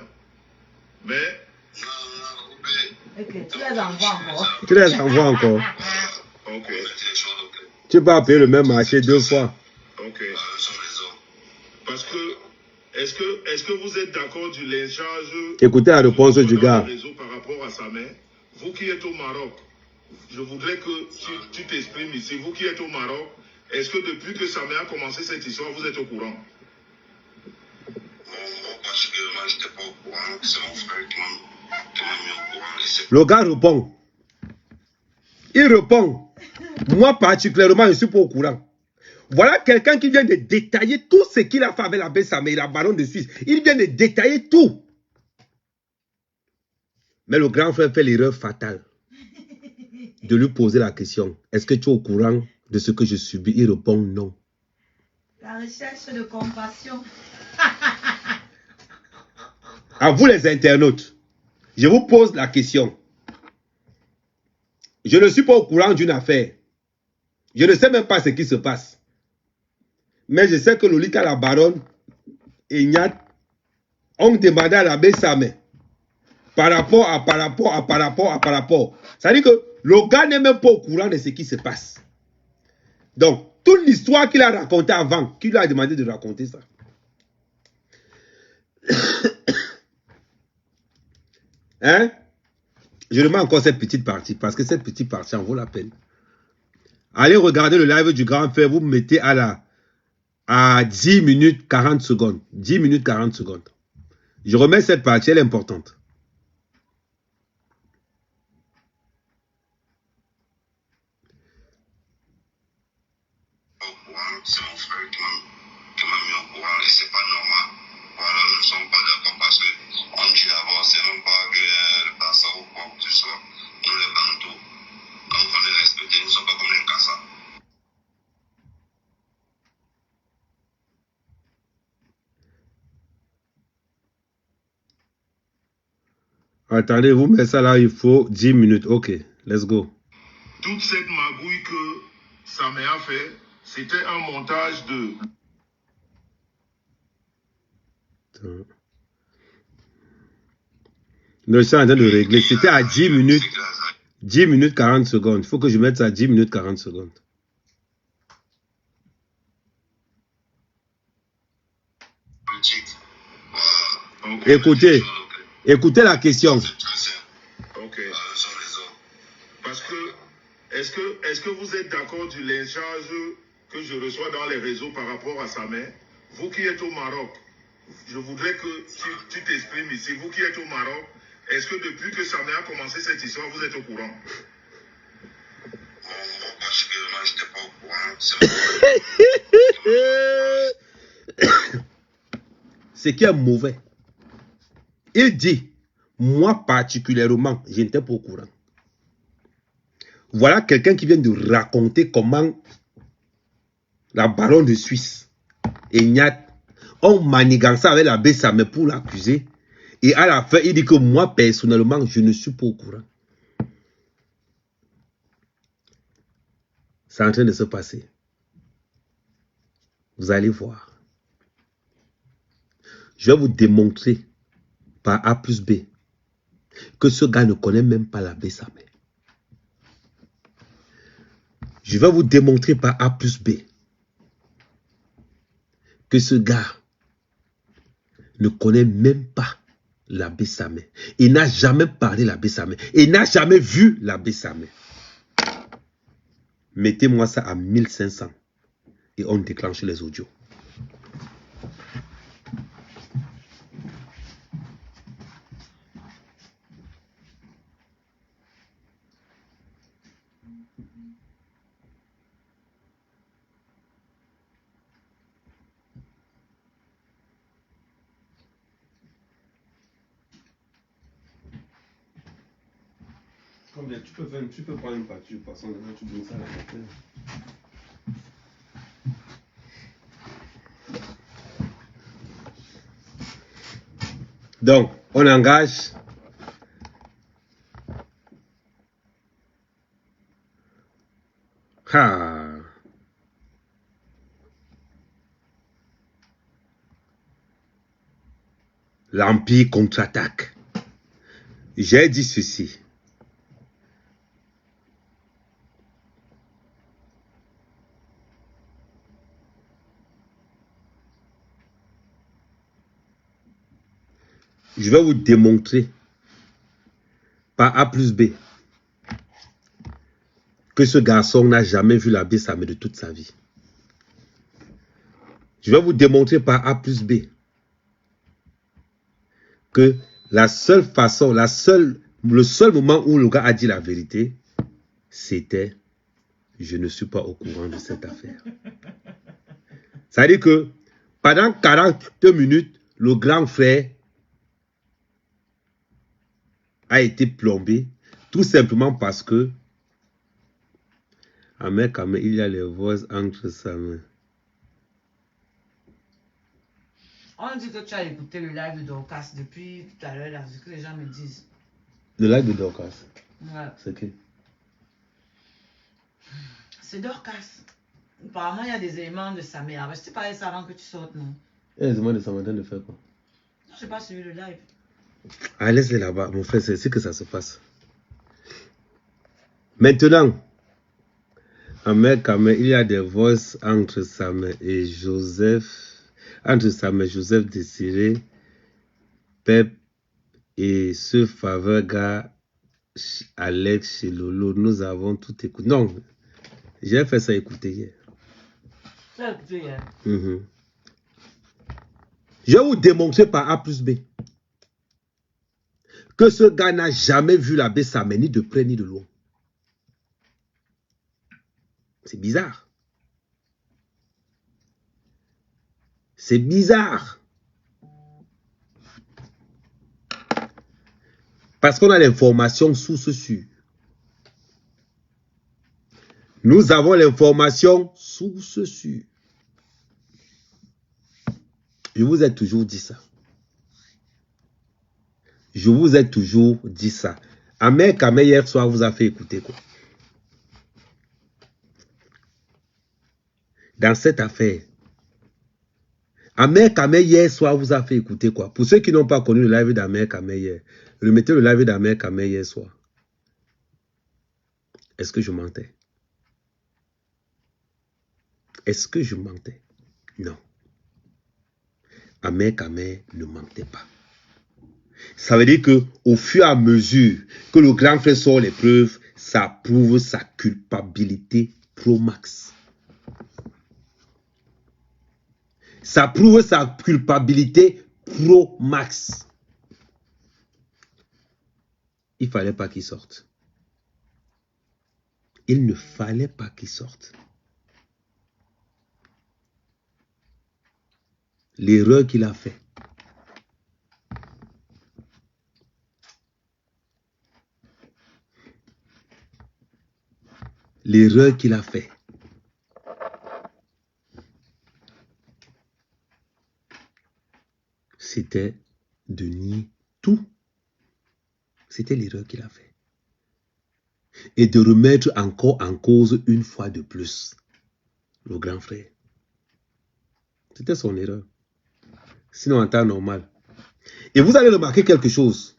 Mais... Ok, tu les envoies encore. Tu les envoies encore. Ok. Tu vas payer le même marché 2 fois. Ok. Parce que, est-ce que vous êtes d'accord du lynchage? Écoutez la réponse du gars. Par rapport à sa mère, vous qui êtes au Maroc, je voudrais que tu t'exprimes ici. Vous qui êtes au Maroc, est-ce que depuis que sa mère a commencé cette histoire, vous êtes au courant? Moi, particulièrement, je n'étais pas au courant. C'est mon frère qui m'a mis au courant. Le gars répond. Il répond. Moi, particulièrement, je ne suis pas au courant. Voilà quelqu'un qui vient de détailler tout ce qu'il a fait avec la Bessame et la baronne de Suisse. Il vient de détailler tout. Mais le grand frère fait l'erreur fatale de lui poser la question. Est-ce que tu es au courant de ce que je subis? Il répond non. La recherche de compassion. À vous les internautes, je vous pose la question. Je ne suis pas au courant d'une affaire. Je ne sais même pas ce qui se passe. Mais je sais que Lolika, la baronne, et Nyat ont demandé à la Bessame par rapport. C'est-à-dire que le gars n'est même pas au courant de ce qui se passe. Donc, toute l'histoire qu'il a racontée avant, qui lui a demandé de raconter ça. Hein? Je remets encore cette petite partie, parce que cette petite partie en vaut la peine. Allez regarder le live du grand frère, vous me mettez à 10 minutes 40 secondes. 10 minutes 40 secondes. Je remets cette partie, elle est importante. C'est mon frère qui m'a mis au courant et c'est pas normal. Voilà, nous ne sommes pas d'accord parce qu'on dit d'abord, c'est même pas que le Kassa ou quoi que ce soit, nous les Bantous, donc on est respectés, nous ne sommes pas comme les Kassa. Attendez, vous mettez ça là, il faut 10 minutes. Ok, let's go. Toute cette magouille que sa mère a fait, c'était un montage de... Non, je suis en train de régler. C'était à 10 minutes. 10 minutes 40 secondes. Il faut que je mette ça à 10 minutes 40 secondes. Écoutez. Écoutez la question. Ok. Parce que, est-ce que vous êtes d'accord du lynchage que je reçois dans les réseaux par rapport à sa mère? Vous qui êtes au Maroc, je voudrais que tu t'exprimes ici. Vous qui êtes au Maroc, est-ce que depuis que sa mère a commencé cette histoire, vous êtes au courant? Moi, particulièrement, je n'étais pas au courant. Ce qui est mauvais. Il dit, moi particulièrement, je n'étais pas au courant. Voilà quelqu'un qui vient de raconter comment la baronne de Suisse et Nyat ont manigancé avec la Bessame pour l'accuser. Et à la fin, il dit que moi, personnellement, je ne suis pas au courant. C'est en train de se passer. Vous allez voir. Je vais vous démontrer par A plus B que ce gars ne connaît même pas la Bessame. Je vais vous démontrer par A plus B que ce gars ne connaît même pas la Bessame. Il n'a jamais parlé la Bessame. Il n'a jamais vu la Bessame. Mettez-moi ça à 1500 et on déclenche les audios. Combien tu peux prendre une partie, parce que tu donnes ça à la tête. Donc, On engage. Ah. L'Empire contre-attaque. J'ai dit ceci. Je vais vous démontrer par A plus B que ce garçon n'a jamais vu la Bessame de toute sa vie. Je vais vous démontrer par A plus B que la seule façon, le seul moment où le gars a dit la vérité, c'était « je ne suis pas au courant de cette affaire ». Ça veut dire que pendant 42 minutes, le grand frère a été plombé tout simplement parce que il y a les voix entre sa main. On dit que tu as écouté le live de Dorcas depuis tout à l'heure, là, ce que les gens me disent. Le live de Dorcas? Ouais. C'est qui? C'est Dorcas. Apparemment, il y a des éléments de sa mère. Je t'ai parlé de ça avant que tu sortes, non? Et les éléments de sa mère de faire quoi? Non, je n'ai pas suivi le live. Ah, laisse-les là-bas, mon frère, c'est ici que ça se passe. Maintenant, il y a des voix entre Samuel et Joseph, entre Samuel, Joseph Désiré, Pep et ce faveur gars Alex chez Lolo. Nous avons tout écouté. Non, j'ai fait ça écouter hier. Tu as écouté hier? Je vais vous démontrer par A plus B que ce gars n'a jamais vu la Bessame ni de près ni de loin. C'est bizarre. C'est bizarre. Parce qu'on a l'information source sûre. Nous avons l'information source sûre. Je vous ai toujours dit ça. Je vous ai toujours dit ça. Ahmed Kamé hier soir vous a fait écouter quoi? Dans cette affaire, Ahmed Kamé hier soir vous a fait écouter quoi? Pour ceux qui n'ont pas connu le live d'Ahmed Kamé hier, remettez le live d'Ahmed Kamé hier soir. Est-ce que je mentais? Est-ce que je mentais? Non. Ahmed Kamé ne mentait pas. Ça veut dire que au fur et à mesure que le grand frère sort les preuves, ça prouve sa culpabilité pro max. Ça prouve sa culpabilité pro max. Il ne fallait pas qu'il sorte. Il ne fallait pas qu'il sorte. L'erreur qu'il a fait. L'erreur qu'il a fait. C'était de nier tout. C'était l'erreur qu'il a fait. Et de remettre encore en cause une fois de plus le grand frère. C'était son erreur. Sinon, en temps normal. Et vous allez remarquer quelque chose.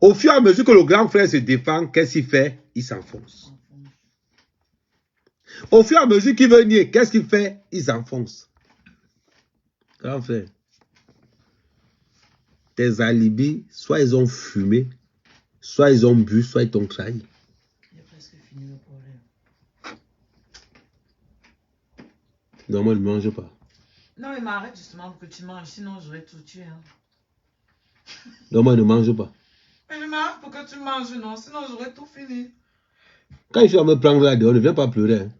Au fur et à mesure que le grand frère se défend, qu'est-ce qu'il fait? Il s'enfonce. Au fur et à mesure qu'il veut nier, qu'est-ce qu'il fait? Il s'enfonce. Grand frère, tes alibis, soit ils ont fumé, soit ils ont bu, soit ils t'ont trahi. Il a presque fini le problème. Non, moi, je ne mange pas. Non, il m'arrête justement pour que tu manges, sinon j'aurais tout tué. Hein. Non, moi, je ne mange pas. Mais je m'arrête pour que tu manges, non, sinon j'aurais tout fini. Quand il faut me prendre là dehors, ne viens pas pleurer. Hein.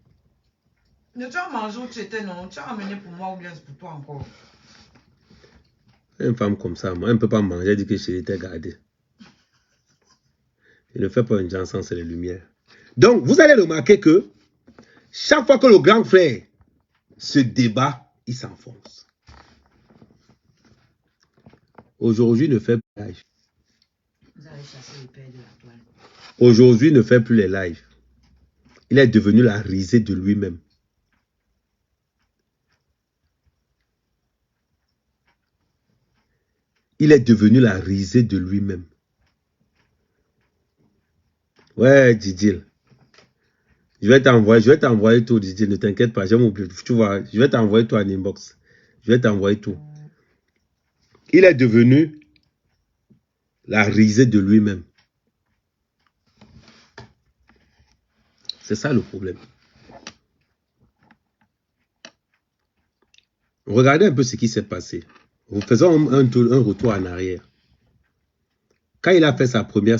Mais tu as mangé où tu étais, non? Tu as ramené pour moi ou bien c'est pour toi encore? Une femme comme ça, moi, elle ne peut pas manger, elle dit que je t'ai gardé. Il ne fait pas une chanson, c'est les lumières. Donc, vous allez remarquer que chaque fois que le grand frère se débat, il s'enfonce. Aujourd'hui, ne fait pas. Vous avez chassé le père de la toile. Aujourd'hui, il ne fait plus les lives. Il est devenu la risée de lui-même. Il est devenu la risée de lui-même. Ouais, Didier. Je vais t'envoyer tout, Didier. Ne t'inquiète pas, j'ai oublié. Tu vois, je vais t'envoyer tout en inbox. Je vais t'envoyer tout. Il est devenu la risée de lui-même. C'est ça le problème. Regardez un peu ce qui s'est passé. Faisons un retour en arrière. Quand il a fait sa première